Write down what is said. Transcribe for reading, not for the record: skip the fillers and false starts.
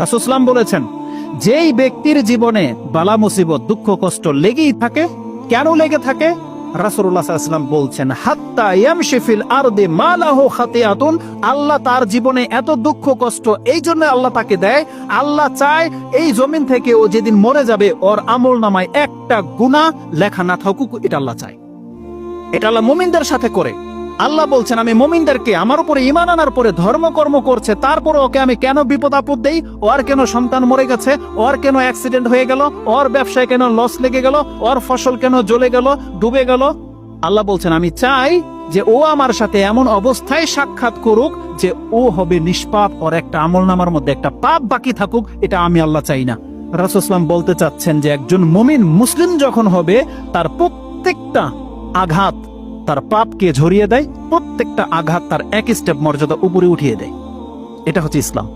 রাসূল সাল্লাল্লাহু আলাইহি ওয়াসাল্লাম বলেছেন, যেই ব্যক্তির জীবনে বালা মুসিবত দুঃখ কষ্ট লেগেই থাকে, কেন লেগে থাকে? রাসূলুল্লাহ সাল্লাল্লাহু আলাইহি ওয়াসাল্লাম বলছেন, হাত্তা ইয়ামশি ফিল আরদি মা লাহু খাতিয়াতুন, আল্লাহ তার জীবনে এত দুঃখ কষ্ট এই জন্য আল্লাহ তাকে দেয়, আল্লাহ চায় এই জমিন থেকে ও যেদিন মরে যাবে ওর আমলনামায় একটা গুনাহ লেখা না থাকুক, এটা আল্লাহ চায়। এটা আল্লাহ মুমিনদের সাথে করে। আল্লাহ বলছেন, আমি মুমিনদেরকে আমার উপরে ঈমান আনার পরে ধর্মকর্ম করছে, তারপরে ওকে আমি কেন বিপদ আপদ দেই, ওর কেন সন্তান মরে গেছে, ওর কেন অ্যাক্সিডেন্ট হয়ে গেল, ওর ব্যবসায় কেন লস লেগে গেল, ওর ফসল কেন জ্বলে গেল, ডুবে গেল, আল্লাহ বলছেন আমি চাই যে ও আমার সাথে এমন অবস্থায় সাক্ষাৎ করুক যে ও হবে নিষ্পাপ, ওর একটা আমলনামার মধ্যে একটা পাপ বাকি থাকুক, এটা আমি আল্লাহ চাই না। রাসূল সাল্লাল্লাহু আলাইহি ওয়াসাল্লাম বলতে চাচ্ছেন যে একজন মুমিন মুসলিম যখন হবে, তার প্রত্যেকটা আঘাত তার পাপকে ঝরিয়ে দেয়, প্রত্যেকটা আঘাত তার এক স্টেপ মর্যাদা উপরে উঠিয়ে দেয়। এটা হচ্ছে ইসলাম।